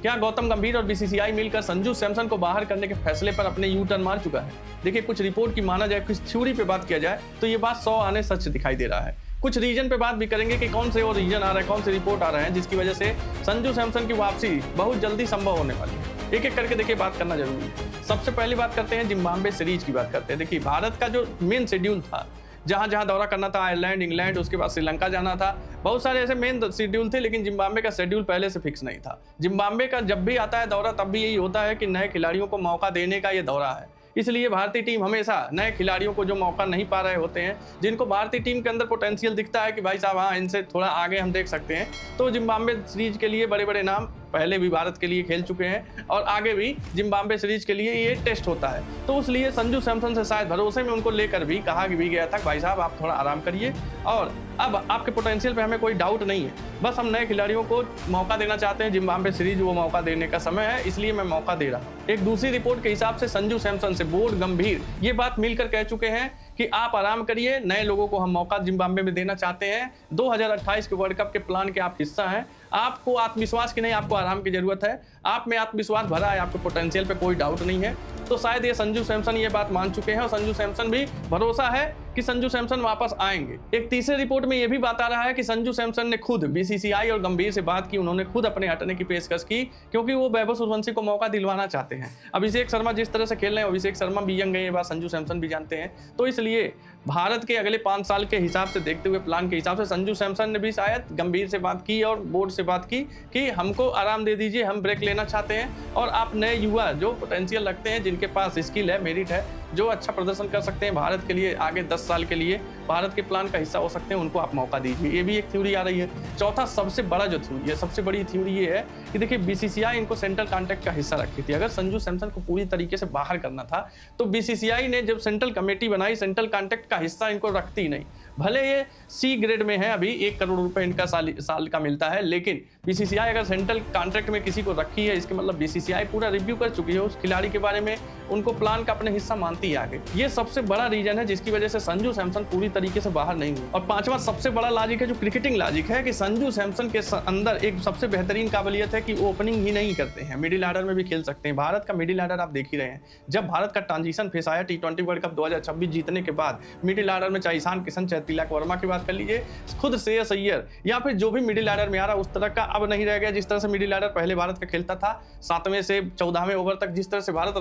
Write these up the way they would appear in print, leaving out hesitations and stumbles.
क्या गौतम गंभीर और बीसीसीआई मिलकर संजू सैमसन को बाहर करने के फैसले पर अपने यू टर्न मार चुका है? देखिए, कुछ रिपोर्ट की माना जाए, कुछ थ्योरी पे बात किया जाए तो ये बात 100 आने सच दिखाई दे रहा है। कुछ रीजन पे बात भी करेंगे कि कौन से और रीजन आ रहे हैं, कौन से रिपोर्ट आ रहे हैं जिसकी वजह से संजू सैमसन की वापसी बहुत जल्दी संभव होने वाली है। एक एक करके देखिए बात करना जरूरी है। सबसे पहली बात करते हैं जिम्बाब्वे सीरीज की बात करते हैं। देखिए, भारत का जो मेन शेड्यूल था, जहां जहां दौरा करना था, आयरलैंड, इंग्लैंड, उसके बाद श्रीलंका जाना था, बहुत सारे ऐसे मेन शेड्यूल थे, लेकिन जिम्बाब्वे का शेड्यूल पहले से फिक्स नहीं था। जिम्बाब्वे का जब भी आता है दौरा, तब भी यही होता है कि नए खिलाड़ियों को मौका देने का ये दौरा है। इसलिए भारतीय टीम हमेशा नए खिलाड़ियों को जो मौका नहीं पा रहे होते हैं, जिनको भारतीय टीम के अंदर पोटेंशियल दिखता है कि भाई साहब हाँ, इनसे थोड़ा आगे हम देख सकते हैं, तो जिम्बाब्वे सीरीज के लिए बड़े बड़े नाम पहले भी भारत के लिए खेल चुके हैं और आगे भी जिम्बाब्वे सीरीज के लिए ये टेस्ट होता है। तो इसलिए संजू सैमसन से शायद भरोसे में उनको लेकर भी कहा भी गया था भाई साहब आप थोड़ा आराम करिए और अब आपके पोटेंशियल पे हमें कोई डाउट नहीं है, बस हम नए खिलाड़ियों को मौका देना चाहते हैं। जिम्बाब्वे सीरीज वो मौका देने का समय है, इसलिए मैं मौका दे रहा हूँ। एक दूसरी रिपोर्ट के हिसाब से संजू सैमसन से बोर्ड गंभीर ये बात मिलकर कह चुके हैं कि आप आराम करिए, नए लोगों को हम मौका जिम्बाब्वे में देना चाहते हैं। 2028 के वर्ल्ड कप के प्लान के आप हिस्सा हैं। आपको आत्मविश्वास की नहीं, आपको आराम की जरूरत है। आप में आत्मविश्वास भरा है, आपके पोटेंशियल पे कोई डाउट नहीं है। तो शायद ये संजू सैमसन ये बात मान चुके हैं और संजू सैमसन भी भरोसा है कि संजू सैमसन वापस आएंगे। एक तीसरे रिपोर्ट में ये भी बात आ रहा है कि संजू सैमसन ने खुद बीसीसीआई और गंभीर से बात की, उन्होंने खुद अपने हटने की पेशकश की क्योंकि वो वैभव सूर्यवंशी को मौका दिलवाना चाहते हैं। अभिषेक शर्मा जिस तरह से खेल रहे हैं, अभिषेक शर्मा भी यंग है, ये बात संजू सैमसन भी जानते हैं। तो इसलिए भारत के अगले 5 साल के हिसाब से देखते हुए, प्लान के हिसाब से संजू सैमसन ने भी शायद गंभीर से बात की और बोर्ड से बात की कि हमको आराम दे दीजिए, हम ब्रेक लेना चाहते हैं और आप नए युवा जो पोटेंशियल रखते हैं, जिनके पास स्किल है, मेरिट है, जो अच्छा प्रदर्शन कर सकते हैं भारत के लिए, आगे 10 साल के लिए भारत के प्लान का हिस्सा हो सकते हैं, उनको आप मौका दीजिए। ये भी एक थ्योरी आ रही है। चौथा सबसे बड़ा जो थ्योरी है, सबसे बड़ी थ्योरी ये है कि देखिए बीसीसीआई इनको सेंट्रल कॉन्ट्रैक्ट का हिस्सा रखी थी। अगर संजू सैमसन को पूरी तरीके से बाहर करना था तो बीसीसीआई ने जब सेंट्रल कमेटी बनाई, सेंट्रल कॉन्ट्रैक्ट का हिस्सा इनको रखती नहीं। भले ये सी ग्रेड में है, अभी 1 करोड़ रुपए इनका साल का मिलता है, लेकिन बीसीसीआई अगर सेंट्रल कॉन्ट्रैक्ट में किसी को रखी है, इसके मतलब बीसीसीआई पूरा रिव्यू कर चुकी है उस खिलाड़ी के बारे में, उनको प्लान का अपने हिस्सा मानती है आगे। ये सबसे बड़ा रीजन है जिसकी वजह से संजू सैमसन पूरी तरीके से बाहर नहीं हुए। और 5वां सबसे बड़ा लॉजिक है जो क्रिकेटिंग लॉजिक है कि संजू सैमसन के अंदर एक सबसे बेहतरीन काबिलियत है कि वो ओपनिंग ही नहीं करते हैं, मिडिल ऑर्डर में भी खेल सकते हैं। भारत का मिडिल ऑर्डर आप देख ही रहे हैं। जब भारत का ट्रांजिशन फेस आया T20 वर्ल्ड कप 2026 जीतने के बाद, मिडिल ऑर्डर में चाहे ईशान किशन, चाहे तिलक वर्मा की बात कर लीजिए, खुद श्रेयस अय्यर या फिर जो भी मिडिल ऑर्डर में आ रहा, उस तरह का अब नहीं रह गया जिस तरह से मिडिल ऑर्डर पहले भारत का खेलता था। 7वें से 14वें ओवर तक जिस तरह से भारत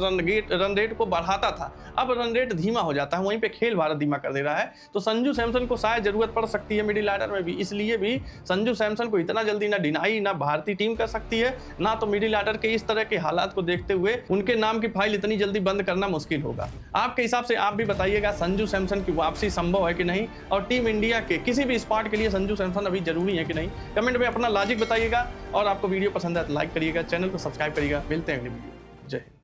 रन रेट को बढ़ाता था, अब रन रेट धीमा हो जाता है, वहीं पे खेल भारत धीमा कर दे रहा है। तो संजू सैमसन को शायद जरूरत पड़ सकती है मिडिल ऑर्डर में भी, इसलिए भी संजू सैमसन को इतना जल्दी ना डिनाई ना भारतीय टीम कर सकती है, ना तो मिडिल ऑर्डर के इस तरह के हालात को देखते हुए उनके नाम की फाइल इतनी जल्दी बंद करना मुश्किल होगा। आपके हिसाब से आप भी बताइएगा संजू सैमसन की वापसी संभव है कि नहीं, और टीम इंडिया के किसी भी स्पॉट के लिए संजू सैमसन अभी जरूरी है कि नहीं। कमेंट में अपना लॉजिक बताइएगा और आपको वीडियो पसंद है तो लाइक करिएगा, चैनल को सब्सक्राइब करिएगा। मिलते हैं अगली वीडियो। जय हिंद।